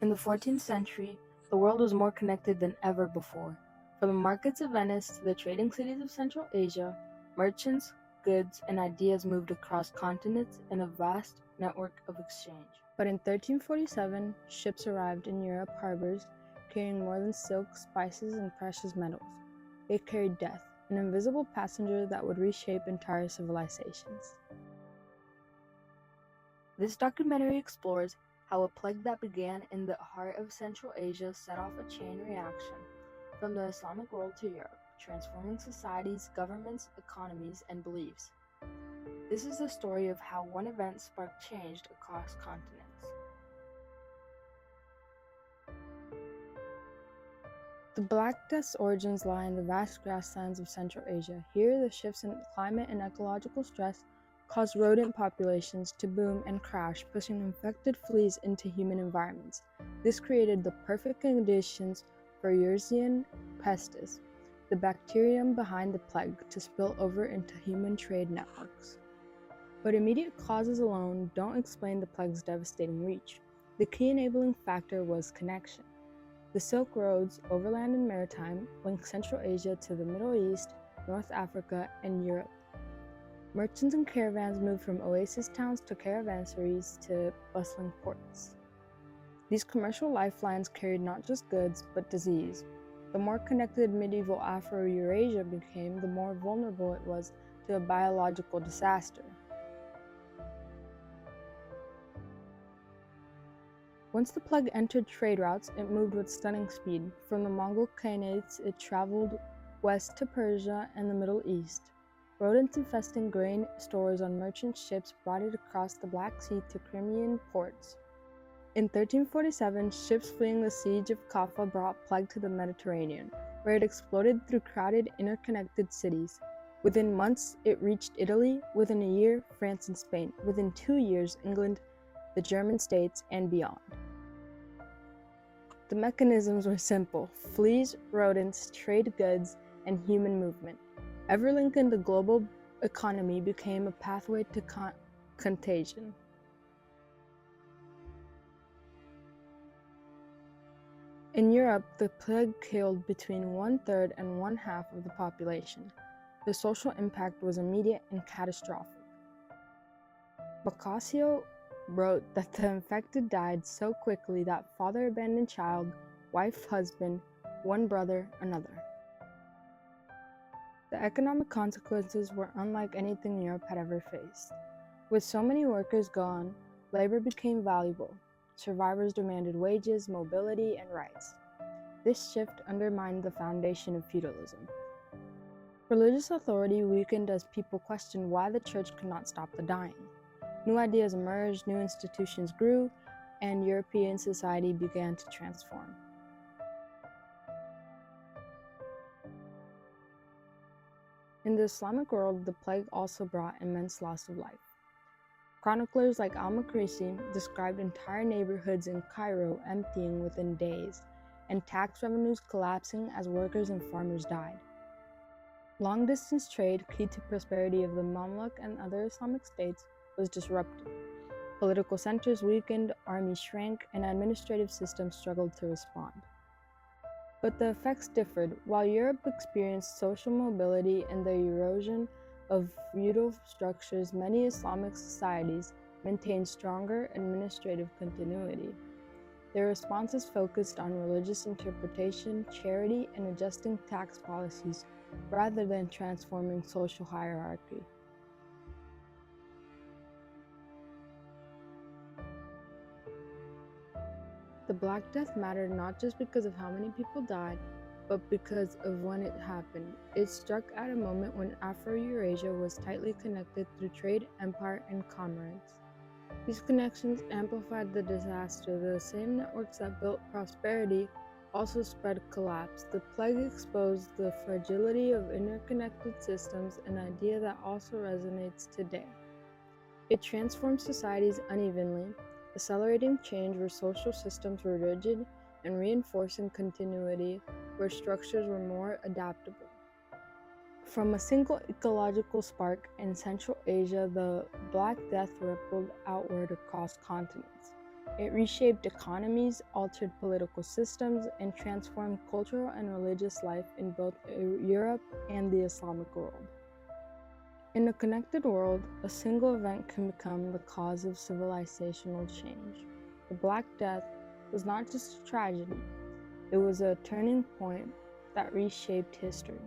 In the 14th century, the world was more connected than ever before. From the markets of Venice to the trading cities of Central Asia, merchants, goods, and ideas moved across continents in a vast network of exchange. But in 1347, ships arrived in Europe harbors carrying more than silk, spices, and precious metals. They carried death, an invisible passenger that would reshape entire civilizations. This documentary explores how a plague that began in the heart of Central Asia set off a chain reaction from the Islamic world to Europe, transforming societies, governments, economies, and beliefs. This is the story of how one event sparked change across continents. The Black Death's origins lie in the vast grasslands of Central Asia. Here, the shifts in climate and ecological stress caused rodent populations to boom and crash, pushing infected fleas into human environments. This created the perfect conditions for Yersinia pestis, the bacterium behind the plague, to spill over into human trade networks. But immediate causes alone don't explain the plague's devastating reach. The key enabling factor was connection. The Silk Roads, overland and maritime, linked Central Asia to the Middle East, North Africa, and Europe. Merchants and caravans moved from oasis towns to caravansaries to bustling ports. These commercial lifelines carried not just goods, but disease. The more connected medieval Afro-Eurasia became, the more vulnerable it was to a biological disaster. Once the plague entered trade routes, it moved with stunning speed. From the Mongol Khanates, it traveled west to Persia and the Middle East. Rodents infesting grain stores on merchant ships brought it across the Black Sea to Crimean ports. In 1347, ships fleeing the siege of Kaffa brought plague to the Mediterranean, where it exploded through crowded, interconnected cities. Within months, it reached Italy. Within a year, France and Spain. Within 2 years, England, the German states, and beyond. The mechanisms were simple: fleas, rodents, trade goods, and human movement. Everlinking the global economy became a pathway to contagion. In Europe, the plague killed between 1/3 and 1/2 of the population. The social impact was immediate and catastrophic. Boccaccio wrote that the infected died so quickly that father abandoned child, wife, husband, one brother, another. The economic consequences were unlike anything Europe had ever faced. With so many workers gone, labor became valuable. Survivors demanded wages, mobility, and rights. This shift undermined the foundation of feudalism. Religious authority weakened as people questioned why the church could not stop the dying. New ideas emerged, new institutions grew, and European society began to transform. In the Islamic world, the plague also brought immense loss of life. Chroniclers like al-Makrisi described entire neighborhoods in Cairo emptying within days, and tax revenues collapsing as workers and farmers died. Long-distance trade, key to prosperity of the Mamluk and other Islamic states, was disrupted. Political centers weakened, armies shrank, and administrative systems struggled to respond. But the effects differed. While Europe experienced social mobility and the erosion of feudal structures, many Islamic societies maintained stronger administrative continuity. Their responses focused on religious interpretation, charity, and adjusting tax policies rather than transforming social hierarchy. The Black Death mattered not just because of how many people died, but because of when it happened. It struck at a moment when Afro-Eurasia was tightly connected through trade, empire, and commerce. These connections amplified the disaster. The same networks that built prosperity also spread collapse. The plague exposed the fragility of interconnected systems, an idea that also resonates today. It transformed societies unevenly, accelerating change where social systems were rigid and reinforcing continuity where structures were more adaptable. From a single ecological spark in Central Asia, the Black Death rippled outward across continents. It reshaped economies, altered political systems, and transformed cultural and religious life in both Europe and the Islamic world. In a connected world, a single event can become the cause of civilizational change. The Black Death was not just a tragedy, it was a turning point that reshaped history.